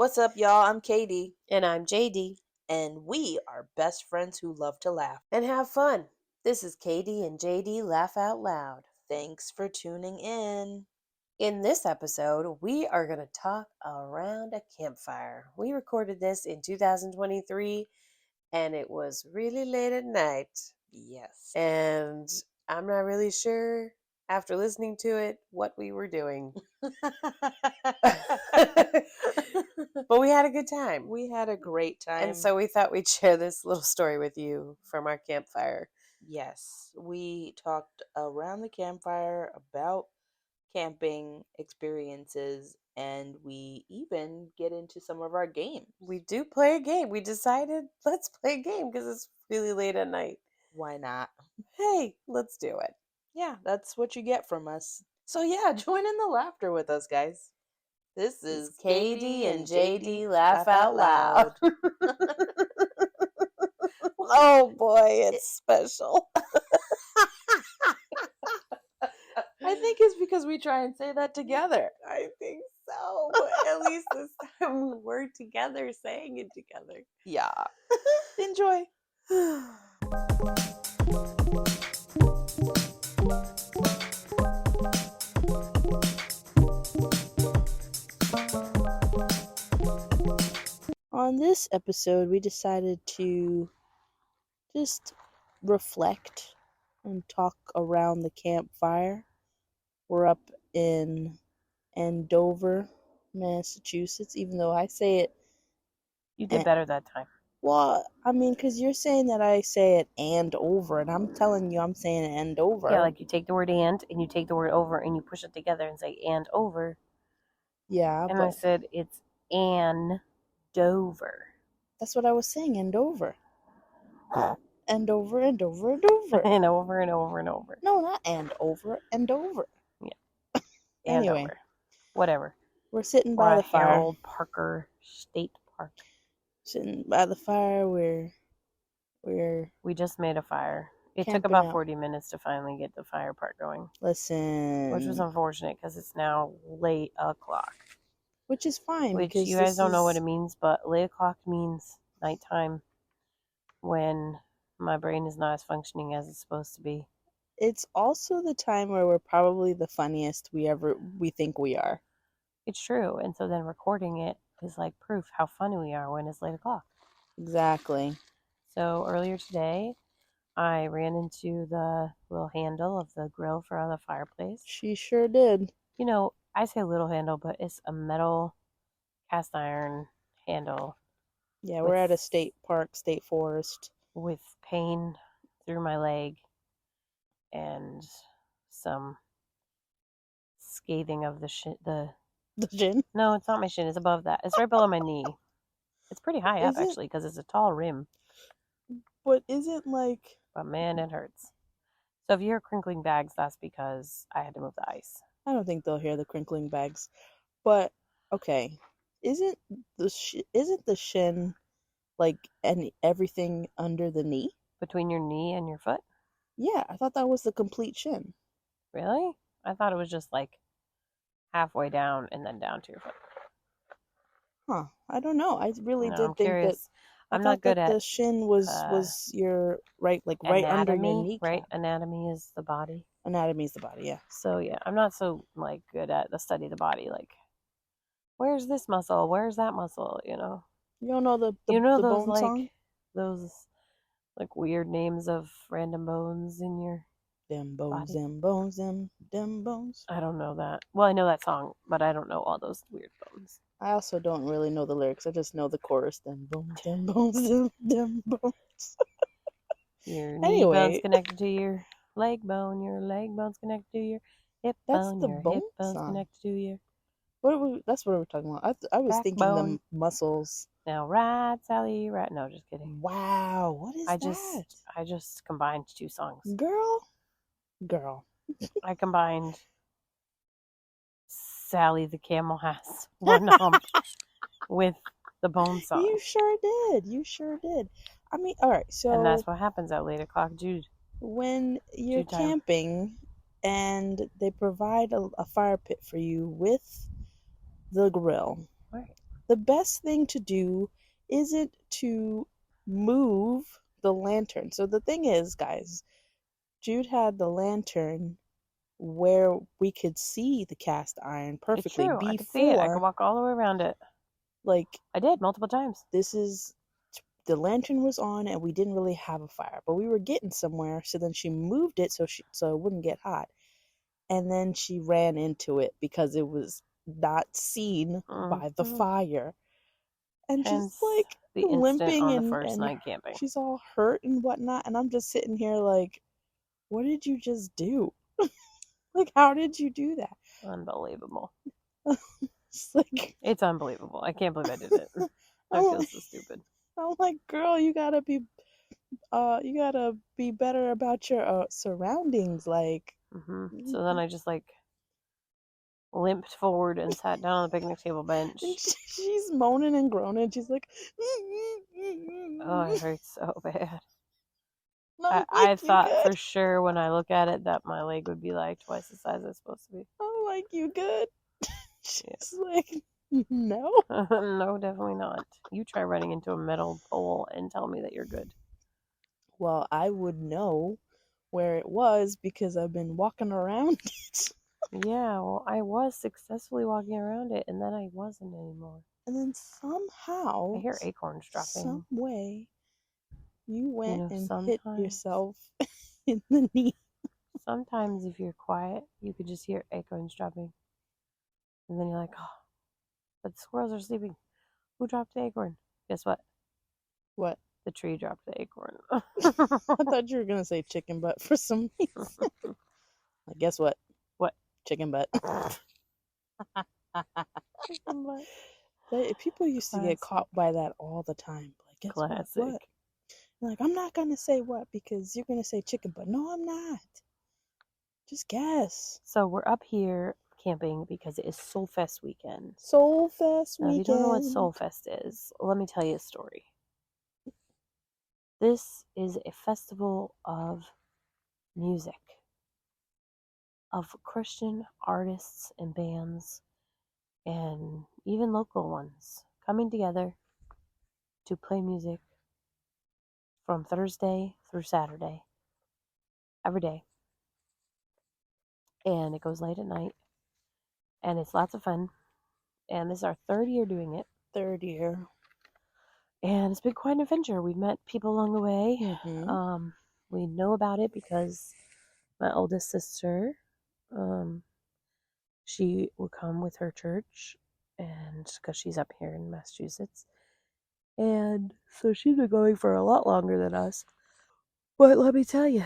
What's up, y'all? I'm Katie, And I'm JD. and we are best friends who love to laugh. And have fun. This is Katie and JD Laugh Out Loud. Thanks for tuning in. In this episode, we are going to talk around a campfire. We recorded this in 2023, and it was really late at night. Yes. And I'm not really sure, after listening to it, what we were doing. But we had a good time. We had a great time. And so we thought we'd share this little story with you from our campfire. Yes, we talked around the campfire about camping experiences, and we even get into some of our games. We do play a game. We decided, let's play a game because it's really late at night. Why not? Hey, let's do it. Yeah, that's what you get from us. So yeah, join in the laughter with us, guys. This is Katie and JD Laugh Out Loud. Oh boy, it's special. I think it's because we try and say that together. I think so. But at least this time we're together saying it together. Yeah. Enjoy. On this episode, we decided to just reflect and talk around the campfire. We're up in Andover, Massachusetts, even though I say it. You did better that time. Well, I mean, because you're saying that I say it and over, and I'm telling you I'm saying it and over. Yeah, like you take the word and you take the word over and you push it together and say and over. Yeah, and but I said it's Andover. That's what I was saying, and over. And over and over and over. And over and over and over. No, not and over and over. Yeah. Anyway. Over. Whatever. We're sitting by the fire. Harold Parker State Park. Sitting by the fire. We just made a fire. It took camping about out. 40 minutes to finally get the fire part going. Listen. Which was unfortunate because it's now late o'clock. Which is fine. Which because you guys don't know what it means, but late o'clock means nighttime when my brain is not as functioning as it's supposed to be. It's also the time where we're probably the funniest we think we are. It's true. And so then recording it is like proof how funny we are when it's late o'clock. Exactly. So earlier today, I ran into the little handle of the grill for the fireplace. She sure did. You know, I say little handle, but it's a metal cast iron handle. Yeah, we're at a state park, state forest. With pain through my leg and some scathing of the shin. The shin? No, it's not my shin. It's above that. It's right below my knee. It's pretty high up, actually, because it's a tall rim. But isn't like... But man, it hurts. So if you hear crinkling bags, that's because I had to move the ice. I don't think they'll hear the crinkling bags. But, okay. Isn't the shin like everything under the knee? Between your knee and your foot? Yeah, I thought that was the complete shin. Really? I thought it was just like halfway down and then down to your foot. Huh. I don't know. I really did I'm think curious. that... I'm not good at the shin was your right anatomy, under your knee. Right? Anatomy is the body. Anatomy is the body, yeah. So yeah, I'm not so like good at the study of the body. Like, where's this muscle? Where's that muscle? You know. You don't know the those bone like song? Those like weird names of random bones in your them bones, body. them bones. I don't know that. Well, I know that song, but I don't know all those weird bones. I also don't really know the lyrics. I just know the chorus. Them bones, them bones. Your knee bone's connected to your leg bone. Your leg bone's connected to your hip bone. That's the your bone hip bone's song. connected to your... That's what we're talking about. I was thinking the muscles. Now, right, Sally, right. No, just kidding. Wow, what is that? I just combined two songs. Girl. I combined Sally the Camel Has One Hump with the bone song. You sure did. I mean, all right, so... And that's what happens at late o'clock, Jude. When you're camping and they provide a fire pit for you with the grill. Right. the best thing to do isn't to move the lantern. So the thing is, guys, Jude had the lantern where we could see the cast iron It's perfectly true. I could see it. I could before, walk all the way around it. like, I did multiple times. this is the lantern was on and we didn't really have a fire, but we were getting somewhere. So then she moved it so it wouldn't get hot, and then she ran into it because it was not seen by the Mhm. fire, and she's Hence like the incident limping on the and first night camping. she's all hurt and whatnot, and I'm just sitting here like, what did you just do? Like, how did you do that? Unbelievable. It's like, It's unbelievable. I can't believe I did it. I feel so stupid. I'm like, girl, you gotta be better about your surroundings, like. So then I just like limped forward and sat down on the picnic table bench. And she's moaning and groaning. She's like, oh, it hurts so bad. like, I thought for sure when I look at it that my leg would be like twice the size it's supposed to be. I'm like, you good? She's like, no. No, definitely not. You try running into a metal pole and tell me that you're good. Well, I would know where it was because I've been walking around it. Yeah, well, I was successfully walking around it, and then I wasn't anymore. And then somehow, I hear acorns dropping. Some way, you went and sometimes hit yourself in the knee. Sometimes if you're quiet, you could just hear acorns dropping. And then you're like, oh, but the squirrels are sleeping. Who dropped the acorn? Guess what? What? The tree dropped the acorn. I thought you were going to say chicken butt for some reason. Like, guess what? What? Chicken butt. Chicken butt. People used to get caught by that all the time. Like, guess what? Like, I'm not going to say what because you're going to say chicken butt. No, I'm not. Just guess. So we're up here camping because it is Soulfest weekend. Soulfest weekend. Now, if you don't know what Soulfest is, let me tell you a story. This is a festival of music, of Christian artists and bands, and even local ones coming together to play music from Thursday through Saturday, every day. And it goes late at night, and it's lots of fun. And this is our third year doing it. Third year. And it's been quite an adventure. We've met people along the way. Mm-hmm. We know about it because my oldest sister, she will come with her church, and because she's up here in Massachusetts. And so she's been going for a lot longer than us. But let me tell you,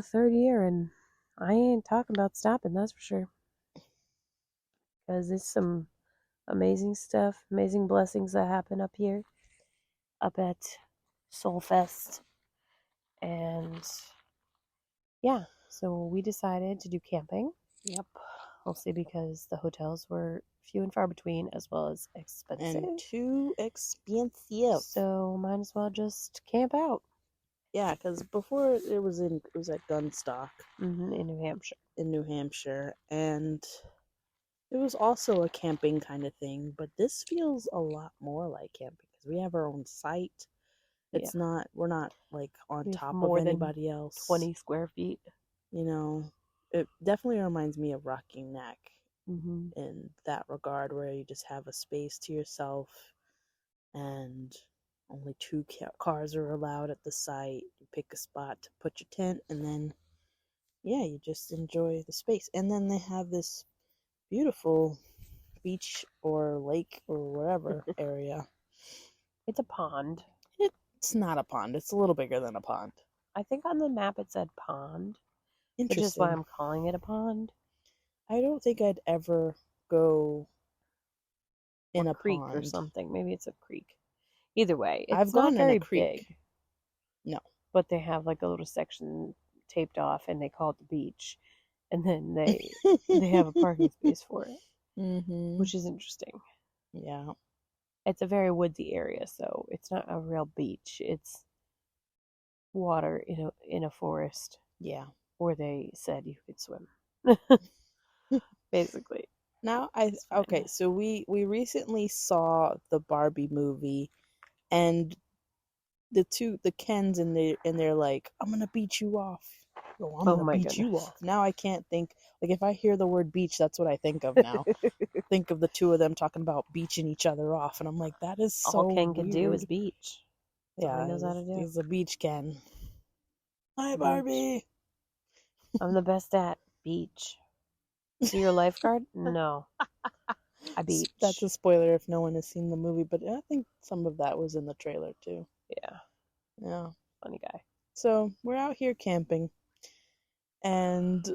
third year, and I ain't talking about stopping, that's for sure. Because it's some amazing stuff, amazing blessings that happen up here, up at Soulfest. And yeah, so we decided to do camping. Yep. Mostly because the hotels were few and far between, as well as expensive. And too expensive. So might as well just camp out. Yeah, because before it was at Gunstock. In New Hampshire. In New Hampshire. And it was also a camping kind of thing, but this feels a lot more like camping because we have our own site. It's not, we're not like on top of anybody else. 20 square feet. It definitely reminds me of Rocking Neck in that regard, where you just have a space to yourself and only 2 cars are allowed at the site. You pick a spot to put your tent, and then you just enjoy the space. And then they have this beautiful beach or lake or whatever area. It's a pond. It's not a pond. It's a little bigger than a pond. I think on the map it said pond. Interesting. Which is why I'm calling it a pond. I don't think I'd ever go in a creek pond or something. Maybe it's a creek. Either way, it's I've gone not very in a creek. Big. No. But they have like a little section taped off, and they call it the beach. And then they have a parking space for it, which is interesting. Yeah. It's a very woodsy area, so it's not a real beach. It's water in a forest. Yeah. Where they said you could swim. Basically. Now It's fine. okay, so we recently saw the Barbie movie, and the Kens and they're like, I'm gonna beat you off. Oh, I'm Oh gonna my beat you goodness. off. Now I can't think, like, if I hear the word beach, that's what I think of now. Think of the two of them talking about beaching each other off, and I'm like, that is All so Ken can do is weird. beach. That's all he Yeah, knows how to do. he's a beach Ken. Hi, Beach. Barbie. I'm the best at beach. See your lifeguard? No. I That's beach. a spoiler if no one has seen the movie, but I think some of that was in the trailer too. Yeah. Yeah. Funny guy. So we're out here camping, and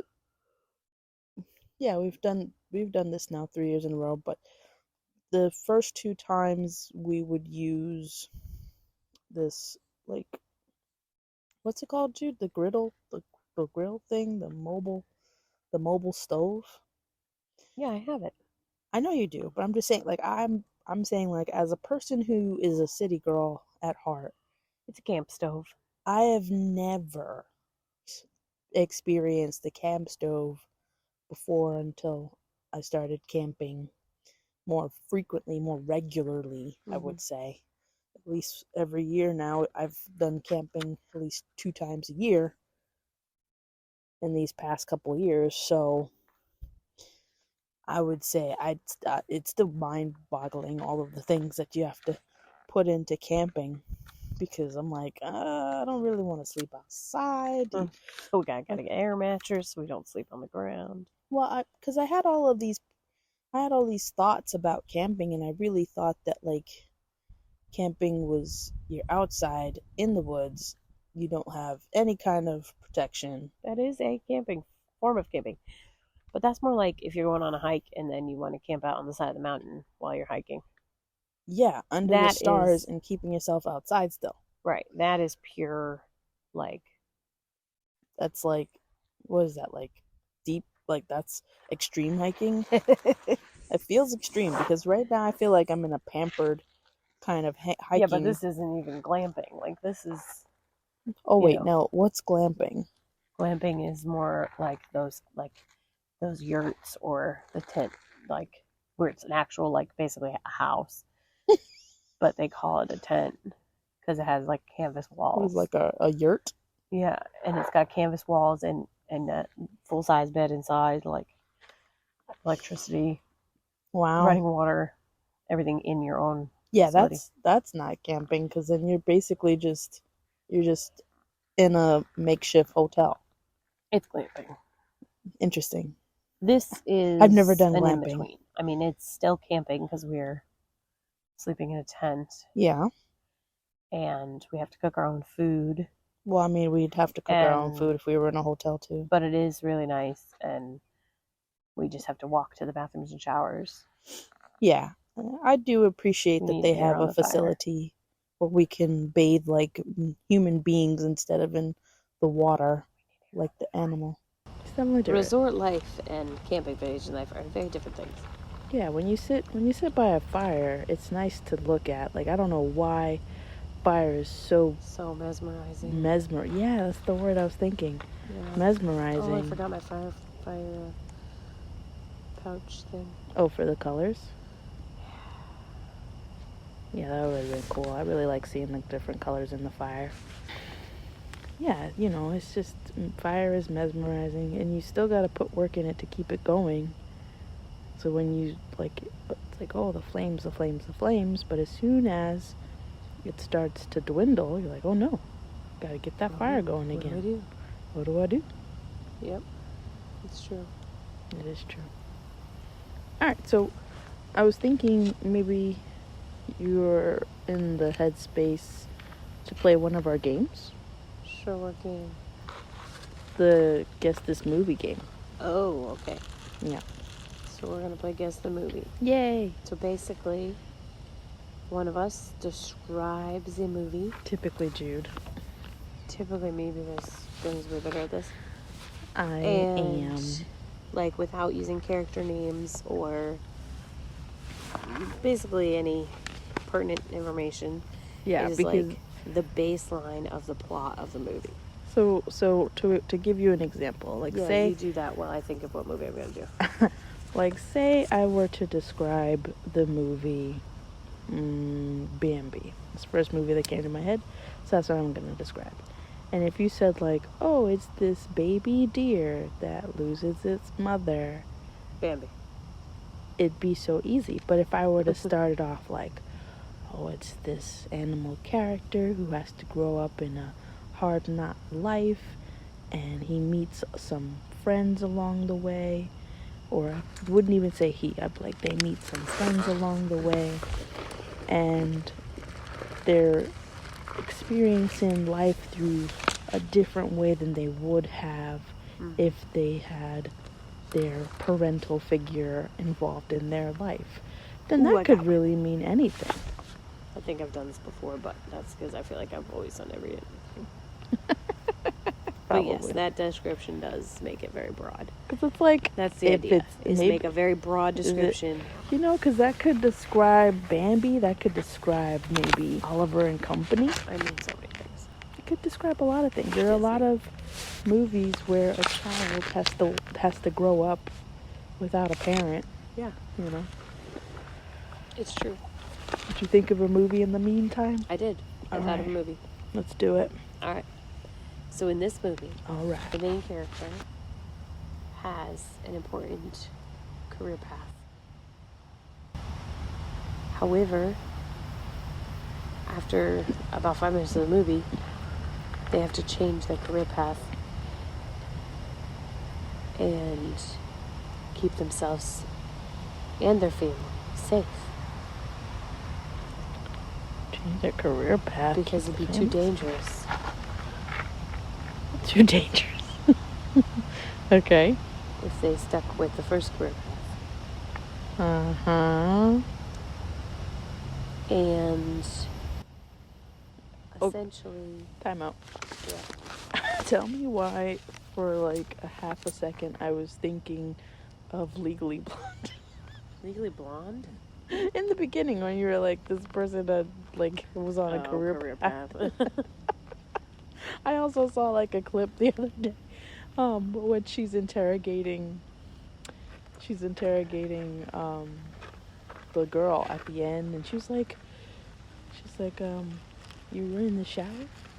yeah, we've done this now 3 years in a row. But the first two times we would use this, like, what's it called, Jude? The griddle, the grill thing, the mobile stove. Yeah, I have it. I know you do, but I'm just saying, like, I'm saying, like, as a person who is a city girl at heart, It's a camp stove. I have never experienced the camp stove before until I started camping more frequently, more regularly, I Mm-hmm. would say. At least every year now, I've done camping at least 2 times a year in these past couple of years. So I would say it's still mind-boggling, all of the things that you have to put into camping, because I'm like, I don't really want to sleep outside. So we gotta get an air mattress so we don't sleep on the ground. Well, because I had all these thoughts about camping, and I really thought that, like, camping was you're outside in the woods, you don't have any kind of protection. That is a camping form of camping. But that's more like if you're going on a hike and then you want to camp out on the side of the mountain while you're hiking. Yeah, under the That stars is and keeping yourself outside still. right. That is pure, like, That's like, what is that, like, deep, like, that's extreme hiking. It feels extreme because right now I feel like I'm in a pampered kind of yeah, hiking. but this isn't even glamping. Like, this is, Oh you wait, know, no, what's glamping? glamping is more like those yurts or the tent, like where it's an actual, like, basically a house, but they call it a tent because it has like canvas What is, walls. like, a yurt? Yeah, and it's got canvas walls and a full size bed inside, like electricity, Wow. running water, everything in your own Yeah, facility. that's not camping, because then you're basically you're just in a makeshift hotel. It's glamping. Interesting. This is I've never done an in glamping. between. I mean, it's still camping because we're sleeping in a tent Yeah. and we have to cook our own food. Well, I mean, we'd have to cook our own food if we were in a hotel too. But it is really nice, and we just have to walk to the bathrooms and showers. Yeah, I do appreciate You that need they air have on a the fire. facility where we can bathe like human beings instead of in the water like the animal. Resort life and camping vacation life are very different things. Yeah, when you sit by a fire, it's nice to look at. Like, I don't know why fire is so mesmerizing. Yeah, that's the word I was thinking. Yeah. Mesmerizing. Oh, I forgot my fire pouch thing. Oh, for the colors? Yeah, that would have been cool. I really like seeing the different colors in the fire. Yeah, it's just, fire is mesmerizing, and you still got to put work in it to keep it going. So when you, like, it's like, oh, the flames, but as soon as it starts to dwindle, you're like, oh no, gotta get that fire going again. What do I do? Yep, it's true. It is true. Alright, so I was thinking maybe you're in the headspace to play one of our games. Sure, what game? The Guess This Movie game. Oh, okay. Yeah. So we're going to play Guess the Movie. Yay! So basically, one of us describes a movie. Typically Jude. Typically me, because Ben's way better at this. I am. Like, without using character names or basically any pertinent information. Yeah, it is because like the baseline of the plot of the movie. So to give you an example, like, yeah, say you do that while I think of what movie I'm going to do. Like, say I were to describe the movie Bambi. It's the first movie that came to my head, so that's what I'm going to describe. And if you said, like, oh, it's this baby deer that loses its mother, Bambi. it'd be so easy. But if I were to start it off like, oh, it's this animal character who has to grow up in a hard knot life, and he meets some friends along the way, or I wouldn't even say he, I'd be like, they meet some friends along the way, and they're experiencing life through a different way than they would have if they had their parental figure involved in their life. Then that could really mean anything. I think I've done this before, but that's because I feel like I've always done everything. But yes, that description does make it very broad. Because it's like, that's the idea, is make a very broad description. You know, because that could describe Bambi, that could describe maybe Oliver and Company. I mean, so many things. It could describe a lot of things. There are a lot of movies where a child has to grow up without a parent. Yeah. You know? It's true. Did you think of a movie in the meantime? I did. I thought of a movie. Let's do it. All right. So in this movie, the main character has an important career path. However, after about 5 minutes of the movie, they have to change their career path and keep themselves and their family safe. Change their career path? Because it'd be too dangerous. Too dangerous. Okay. If they stuck with the first career path. Uh-huh. And essentially... Time out. Yeah. Tell me why, for like a half a second, I was thinking of Legally Blonde. Legally Blonde? In the beginning, when you were like, this person that like was on a career path. I also saw like a clip the other day, when she's interrogating the girl at the end, and she's like, you were in the shower,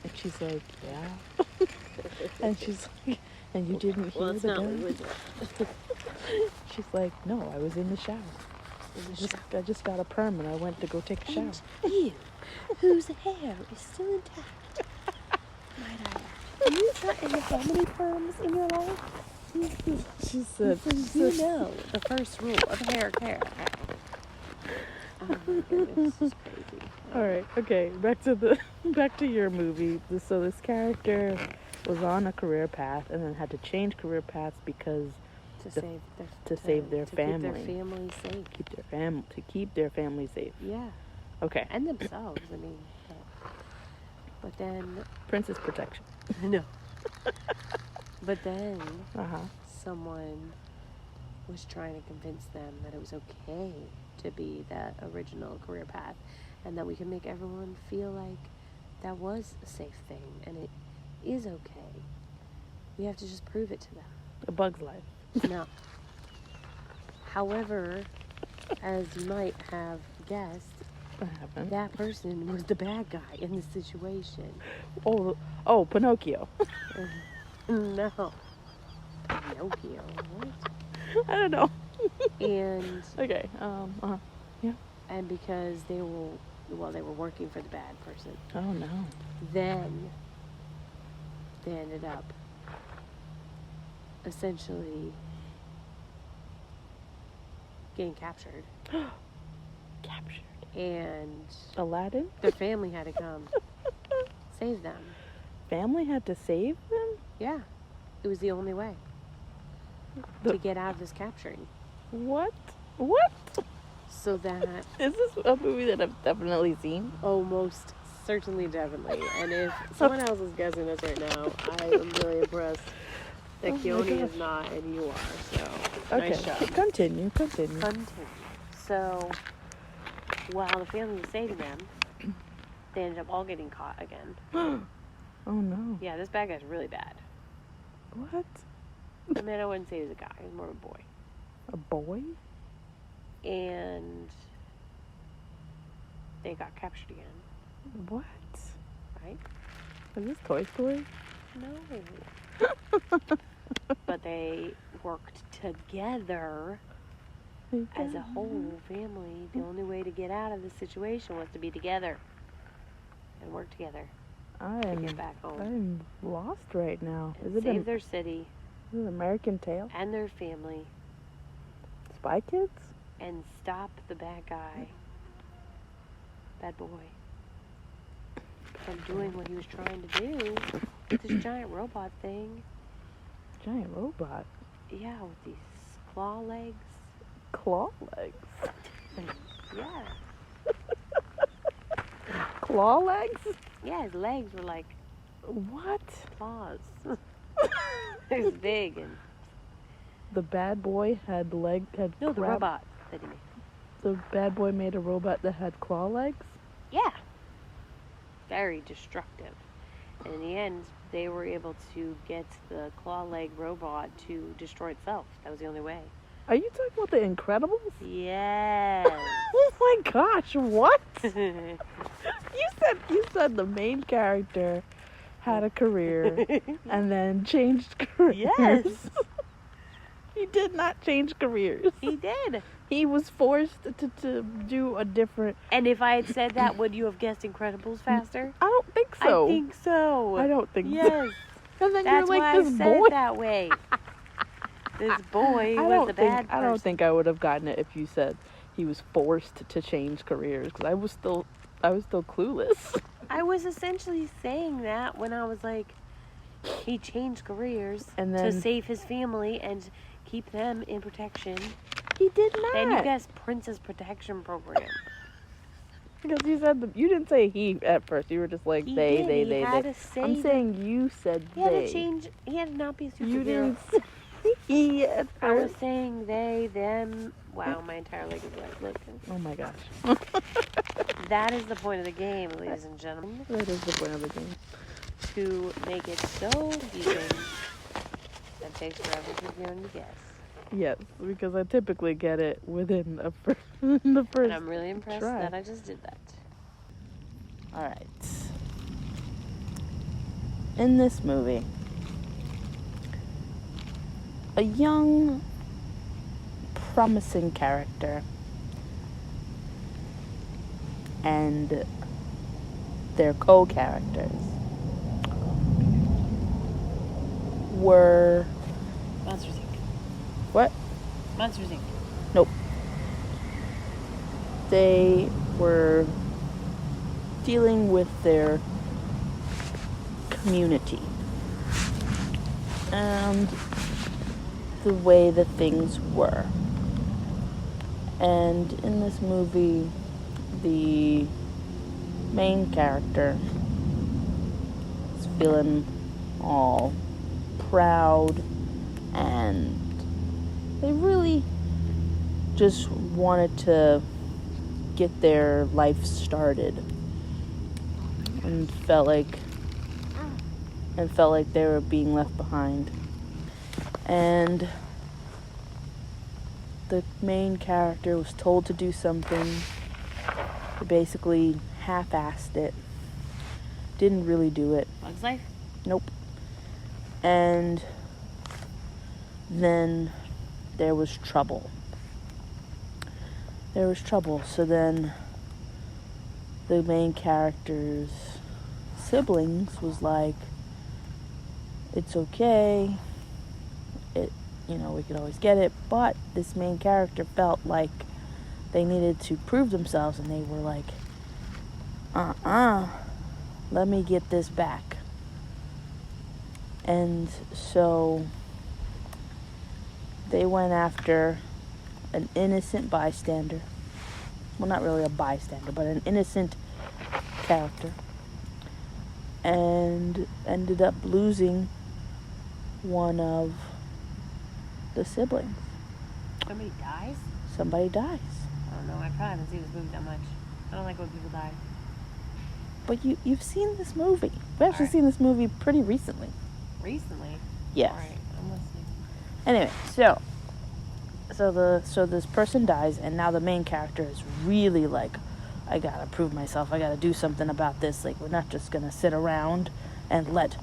and she's like, yeah, and she's like, and you didn't hear the gun? She's like, no, I was in the shower. I just got a perm and I went to go take a shower. And you, whose hair is still intact. Might I add? Have you gotten how many perms in your life? She said, you know the first rule of hair care. Oh my goodness, this is crazy. Alright, okay, back to your movie. So this character was on a career path and then had to change career paths because to save their family. Keep their family safe. To keep their family safe. Yeah. Okay. And themselves, I mean. But then... Princess protection. No. But then someone was trying to convince them that it was okay to be that original career path and that we can make everyone feel like that was a safe thing and it is okay. We have to just prove it to them. A Bug's Life. No. However, as you might have guessed, that person was the bad guy in the situation. Oh, Pinocchio. No. Pinocchio, what? I don't know. And... Okay, yeah. And because they were working for the bad person. Oh, no. Then they ended up essentially getting captured. Captured. And Aladdin? their family had to come save them. Family had to save them? Yeah. It was the only way to get out of this capturing. What? So that... Is this a movie that I've definitely seen? Oh, most certainly, definitely. And if someone else is guessing this right now, I am really impressed that Keone is not and you are. So, okay. Nice job. Continue. So, while the family was saving them, they ended up all getting caught again. Oh, no. Yeah, this bad guy's really bad. What? I mean, I wouldn't say he was a guy. He was more of a boy. A boy? And they got captured again. What? Right? Is this Toy Story? No. But they worked together as a whole family. The only way to get out of this situation was to be together and work together to get back home. I'm lost right now. And save their city. Is it an American Tale? And their family. Spy Kids? And stop the bad guy. Bad boy. From doing what he was trying to do with this giant robot thing. Giant robot? Yeah, with these claw legs. Claw legs? Yeah. Claw legs? Yeah, his legs were like... What? Claws. It was big and... The bad boy had No, the robot that he made. The bad boy made a robot that had claw legs? Yeah. Very destructive. And in the end, they were able to get the claw leg robot to destroy itself. That was the only way. Are you talking about The Incredibles? Yes. Oh my gosh, what? You said the main character had a career and then changed careers. Yes. He did not change careers. He did. He was forced to do a different... And if I had said that, would you have guessed Incredibles faster? I don't think so. I think so. I don't think so. Yes. And then That's you're like, why this I said boy. it that way. This boy was the bad person. I don't think I would have gotten it if you said he was forced to change careers, because I was still clueless. I was essentially saying that when I was like, he changed careers and then, to save his family and keep them in protection. He did not. Then you guessed Princess Protection Program. Because you said you didn't say he at first. You were just like they. I'm saying you said they. He had to not be a superhero. You didn't say he at first. I was saying they, them. Wow, my entire leg is red. Look. Oh my gosh. That is the point of the game, ladies and gentlemen. That is the point of the game. To make it so confusing that takes forever for you to guess. Yes, because I typically get it within the first And I'm really impressed try. that I just did that. Alright. In this movie, a young, promising character and their co-characters were... Monsters Inc. What? Monsters Inc. Nope. They were dealing with their community and the way that things were. And in this movie, the main character is feeling all proud, and they really just wanted to get their life started, and felt like they were being left behind. And the main character was told to do something. They basically half-assed it. Didn't really do it. Bug's Life? Nope. And then there was trouble. So then the main character's siblings was like, it's okay. We could always get it. But this main character felt like they needed to prove themselves, and they were like, let me get this back. And so they went after an innocent bystander. Well, not really a bystander, but an innocent character. And ended up losing one of the siblings. Somebody dies? Somebody dies. I don't know. I probably haven't seen this movie that much. I don't like when people die. But you've seen this movie. You've actually seen this movie pretty recently. Recently? Yes. Alright, I'm listening. Anyway, so so this person dies, and now the main character is really like, I gotta prove myself. I gotta do something about this. Like, we're not just gonna sit around and let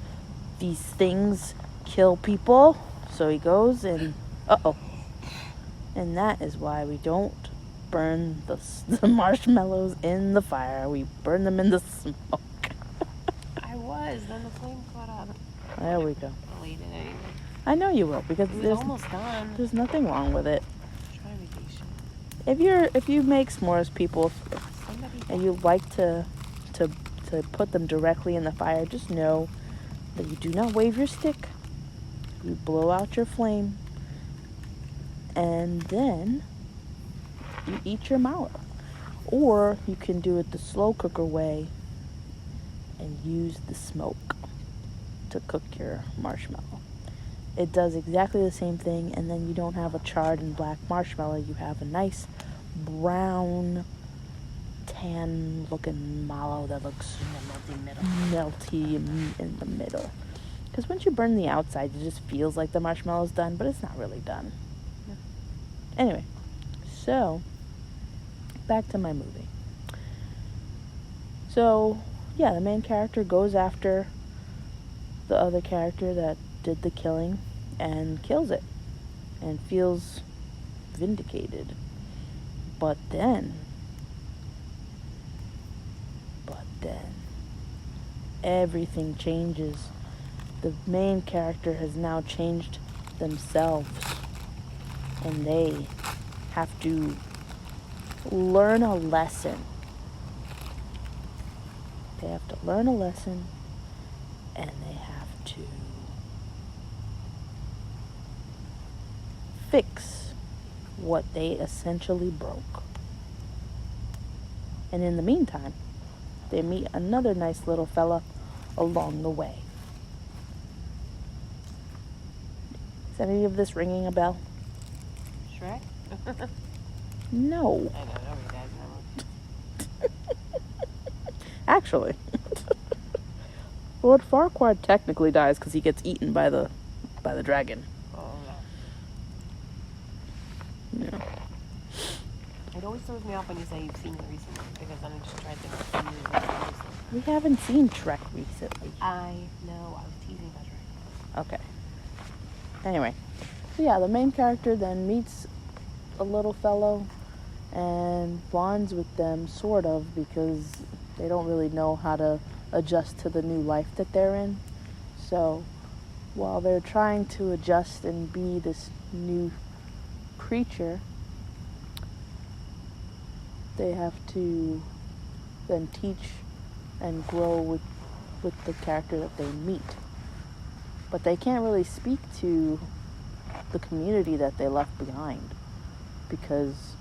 these things kill people. So he goes and and that is why we don't burn the marshmallows in the fire. We burn them in the smoke. Then the flame caught up. There we go. I'll eat it anyway. I know you will, because it was almost done. There's nothing wrong with it. Try to be patient. If you make s'mores, people, and you like to put them directly in the fire, just know that you do not wave your stick. You blow out your flame, and then you eat your mallow. Or you can do it the slow cooker way and use the smoke to cook your marshmallow. It does exactly the same thing, and then you don't have a charred and black marshmallow. You have a nice brown, tan looking mallow that looks melty in the middle. Because once you burn the outside, it just feels like the marshmallow's done, but it's not really done. No. Anyway, so back to my movie. So yeah, the main character goes after the other character that did the killing and kills it and feels vindicated. But then everything changes. The main character has now changed themselves, and they have to learn a lesson. They have to learn a lesson, and they have to fix what they essentially broke. And in the meantime, they meet another nice little fella along the way. Is any of this ringing a bell? Shrek? No. I know, nobody dies in that one. Actually. Lord Farquaad technically dies because he gets eaten by the dragon. Oh, Yeah. It always throws me off when you say you've seen it recently, because then I just tried to We haven't seen Shrek recently. I know, I was teasing about Shrek. Okay. Anyway, so yeah, the main character then meets a little fellow and bonds with them, sort of, because they don't really know how to adjust to the new life that they're in. So while they're trying to adjust and be this new creature, they have to then teach and grow with the character that they meet. But they can't really speak to the community that they left behind, because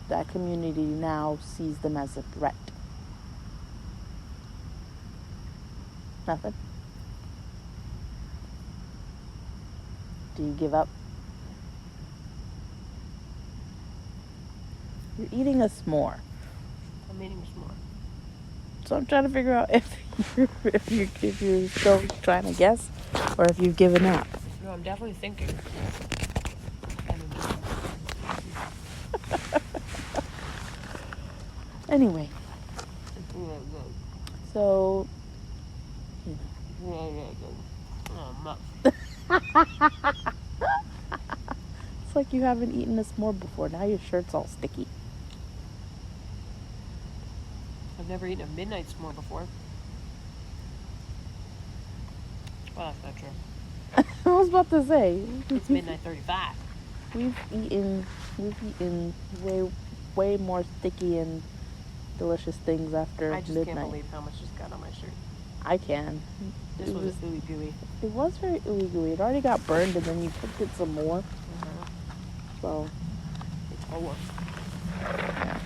that community now sees them as a threat. Nothing? Do you give up? You're eating a s'more. I'm eating a s'more. So I'm trying to figure out if you're still trying to guess, or if you've given up. No, I'm definitely thinking. Anyway. So. It's like you haven't eaten a s'more before. Now your shirt's all sticky. I've never eaten a midnight s'more before. Well, that's not true. I was about to say. It's midnight 35. We've eaten way more sticky and delicious things after midnight. I just can't believe how much just got on my shirt. I can. This was ooey gooey. It was very ooey gooey. It already got burned, and then you cooked it some more. So it's over. Yeah.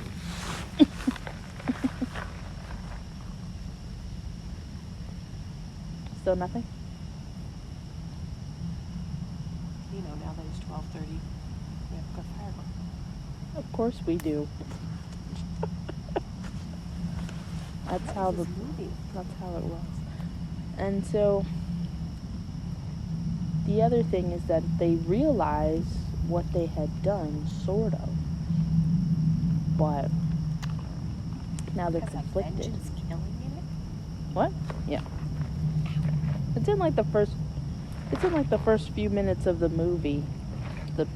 Still nothing? You know, now that it's 12:30, we have to go fire one. Of course we do. That's how it was. And so the other thing is that they realize what they had done, sort of. But now they're conflicted. Vengeance killing in it? What? Yeah. It's in like the first few minutes of the movie, the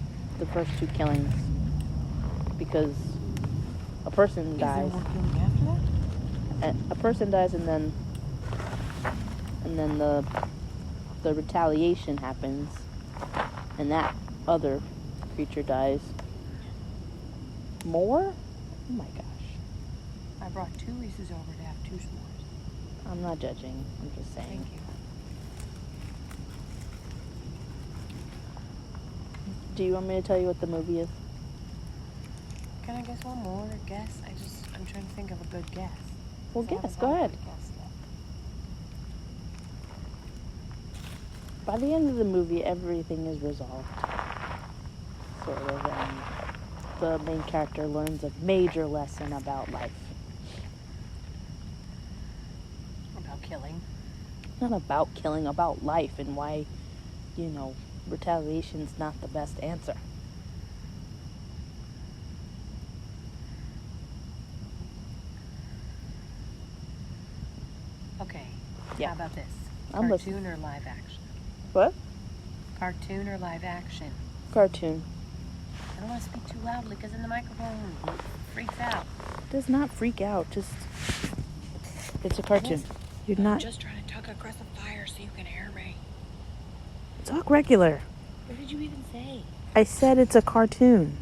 first two killings, because a person dies. Is there more killing after that? A person dies, and then the retaliation happens, and that other creature dies. More? Oh my gosh. I brought 2 Reese's over to have 2 s'mores. I'm not judging. I'm just saying. Thank you. Do you want me to tell you what the movie is? Can I guess one more? I'm trying to think of a good guess. Well, I guess. haven't Go had a ahead. good guess yet. By the end of the movie, everything is resolved. Sort of, and the main character learns a major lesson about life. About killing? Not about killing, about life, and why, retaliation's not the best answer. Okay. Yeah. How about this? I'm Cartoon or live action? What? Cartoon or live action? Cartoon. I don't want to speak too loudly because in the microphone it freaks out. Does not freak out. Just, it's a cartoon. You're not. I'm just trying to talk across the fire so you can hear me. Talk regular. What did you even say? I said it's a cartoon.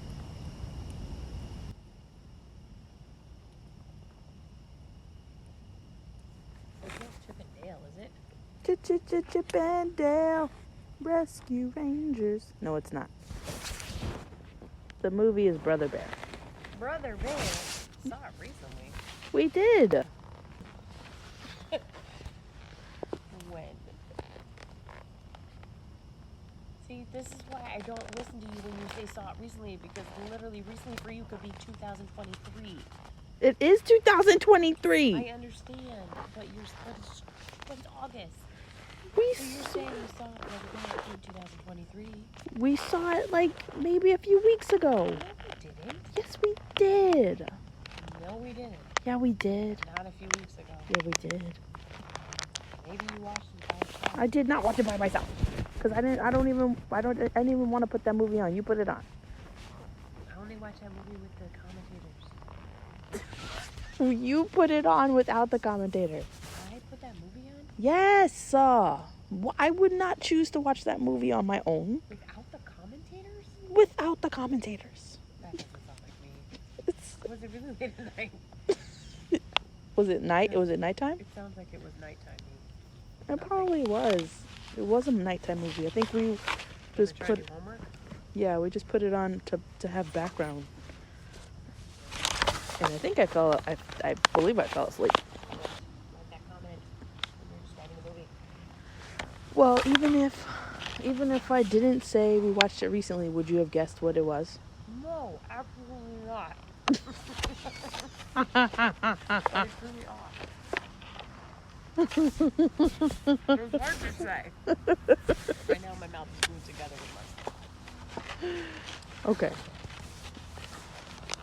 It's not Chip and Dale, is it? Chip and Dale Rescue Rangers. No, it's not. The movie is Brother Bear. Brother Bear. Saw it recently. We did. When? See, this is why I don't listen to you when you say saw it recently, because literally recently for you could be 2023. It is 2023. I understand, but it's August. So you're saying you saw it the other day in 2023? We saw it like maybe a few weeks ago. No, we didn't. Yes, we did. No, we didn't. Yeah, we did. Not a few weeks ago. Yeah, we did. Maybe you watched it by yourself. I did not watch it by myself because I didn't even want to put that movie on. You put it on. I only watch that movie with the commentators. You put it on without the commentator. I put that movie on Yes. I would not choose to watch that movie on my own without the commentators. without the commentators. That doesn't sound like me. Was it really late at night? Was it night? Was it nighttime? It sounds like it was nighttime. It probably was. It was a nighttime movie. I think we just put. Homework? Yeah, we just put it on to have background. And I think I believe I fell asleep. Like that comment when you're describing the movie. Well, even if I didn't say we watched it recently, would you have guessed what it was? No, absolutely not. That threw me off. It was hard to say. Right now my mouth is glued together with my... Okay.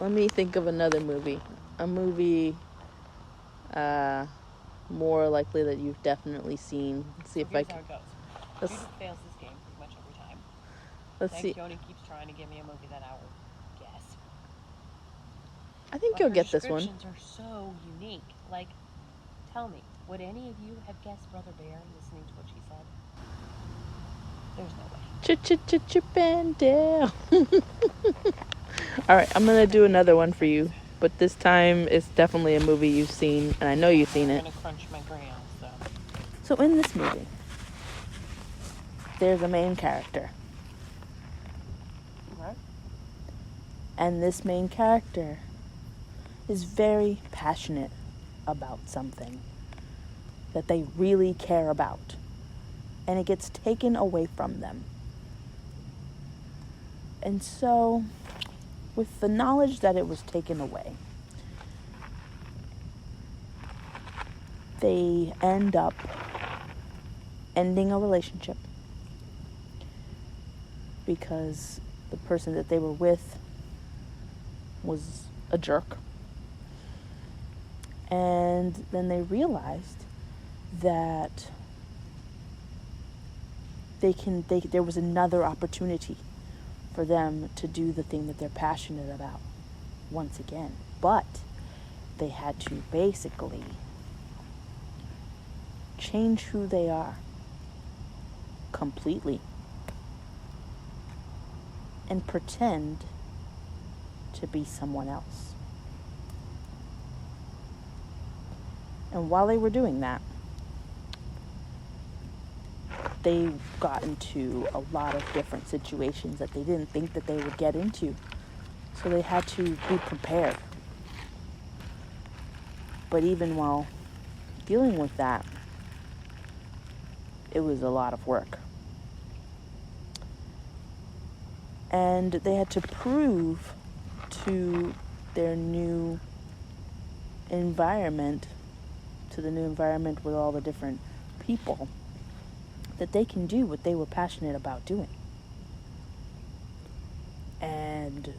Let me think of another movie. A movie more likely that you've definitely seen. Let's see if I Here's how can. it goes. Let's, Judith fails this game pretty much every time. let's Then see. Keone keeps trying to give me a movie that I will guess. I think But you'll her get this one. descriptions are so unique. Like, tell me, would any of you have guessed Brother Bear listening to what she said? There's no way. Chip and Dale. All right, I'm gonna do another one for you, but this time it's definitely a movie you've seen, and I know you've seen it. I'm gonna crunch my crayons, so. So in this movie, there's a main character, What? and this main character is very passionate about something that they really care about, and it gets taken away from them. And so, with the knowledge that it was taken away, they end up ending a relationship because the person that they were with was a jerk. And then they realized that there was another opportunity for them to do the thing that they're passionate about once again. But they had to basically change who they are completely and pretend to be someone else. And while they were doing that, they got into a lot of different situations that they didn't think that they would get into. So they had to be prepared. But even while dealing with that, it was a lot of work. And they had to prove to their new environment, to the new environment with all the different people, that they can do what they were passionate about doing. And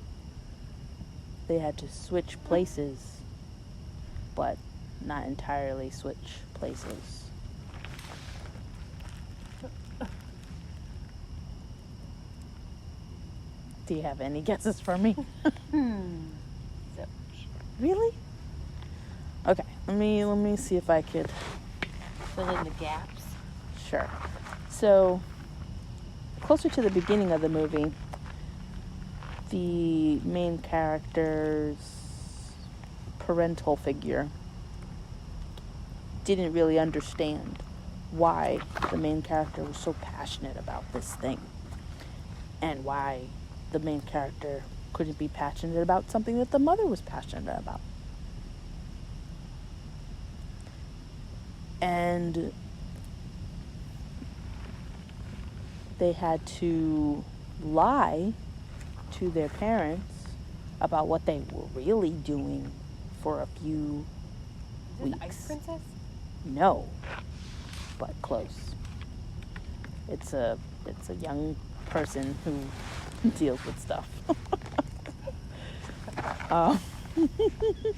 they had to switch places, but not entirely switch places. Do you have any guesses for me? Really? Okay, let me see if I could fill in the gaps. Sure. So, closer to the beginning of the movie, the main character's parental figure didn't really understand why the main character was so passionate about this thing, and why the main character couldn't be passionate about something that the mother was passionate about. And they had to lie to their parents about what they were really doing for a few weeks. Is this Ice Princess? No, but close. It's a young person who deals with stuff. And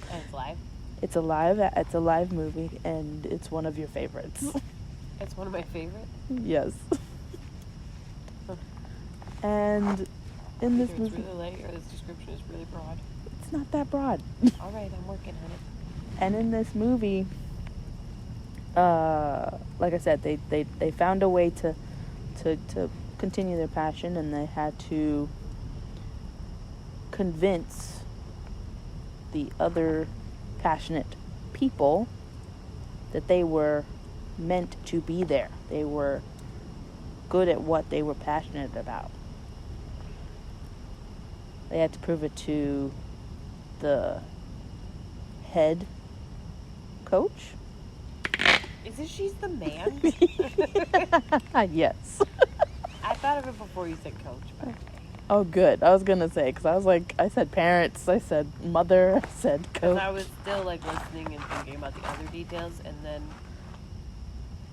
it's live? It's a live movie, and it's one of your favorites. It's one of my favorites? Yes. And in this movie, it's really light, or this description is really broad. It's not that broad. All right, I'm working on it. And in this movie, like I said, they found a way to continue their passion, and they had to convince the other passionate people that they were meant to be there. They were good at what they were passionate about. They had to prove it to the head coach. She's the man? Yes. I thought of it before you said coach, but okay. Oh, good. I was going to say, because I was like, I said parents, I said mother, I said coach. Because I was still like listening and thinking about the other details, and then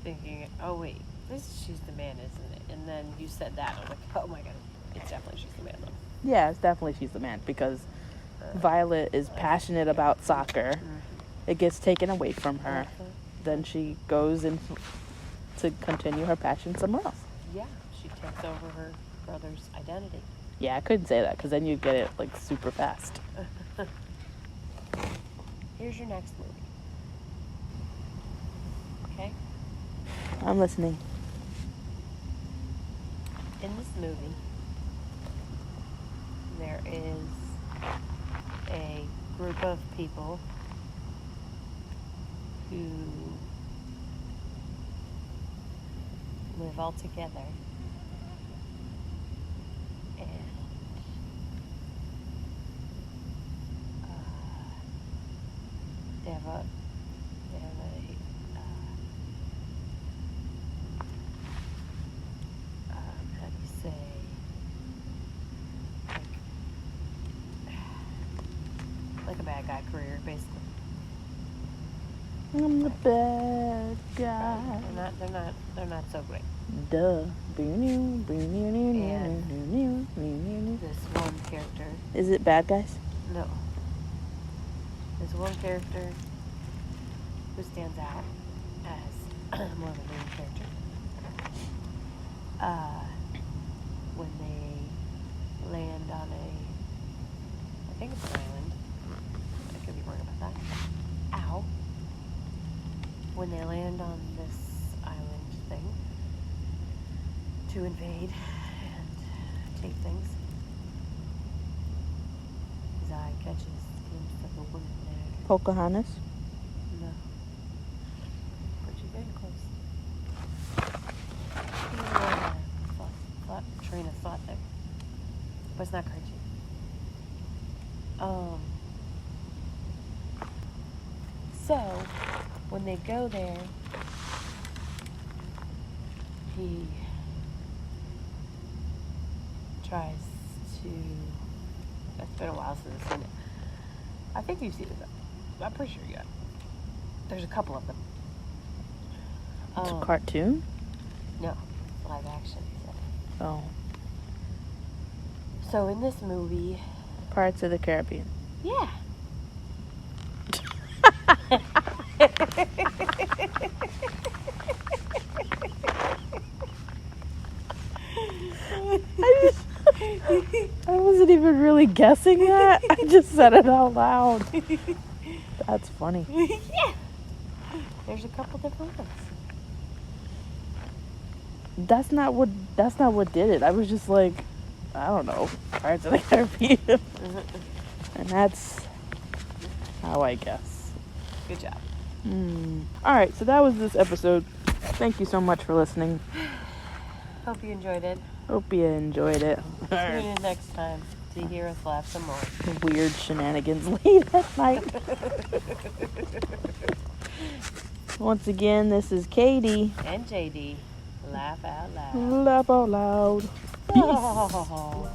thinking, oh wait, she's the man, isn't it? And then you said that, and I'm like, oh my god, it's definitely she's the man though. Yeah, it's definitely she's the man, because Violet is passionate about soccer. It gets taken away from her. Then she goes in to continue her passion somewhere else. Yeah, she takes over her brother's identity. Yeah, I couldn't say that, because then you'd get it like super fast. Here's your next movie. Okay? I'm listening. In this movie, there is a group of people who live all together, and they have a how do you say, like a bad guy career, basically. I'm the bad guy. They're not so great. Duh. And this one character. Is it bad guys? No. There's one character who stands out as more of a main character. When they land on I think it's an island. I could be wrong about that. Ow. When they land on this island thing to invade and take things, his eye catches a glimpse of a woman there. Pocahontas? No. But you're getting close. Train of thought there. But it's not crunchy. So, when they go there, he tries to... It's been a while since I've seen it. I think you've seen it though. I'm pretty sure you have. There's a couple of them. It's a cartoon? No, live action. So. Oh. So in this movie... Pirates of the Caribbean. Yeah. I wasn't even really guessing that. I just said it out loud. That's funny. Yeah. There's a couple different ones. That's not what did it. I was just like, I don't know, Pirates of the Caribbean. And that's how I guess. Good job. Alright, so that was this episode. Thank you so much for listening. Hope you enjoyed it. Hope you enjoyed it. Tune in next time to hear us laugh some more. Weird shenanigans late at night. Once again, this is Katie. And JD. Laugh out loud. Laugh out loud. Peace. Oh.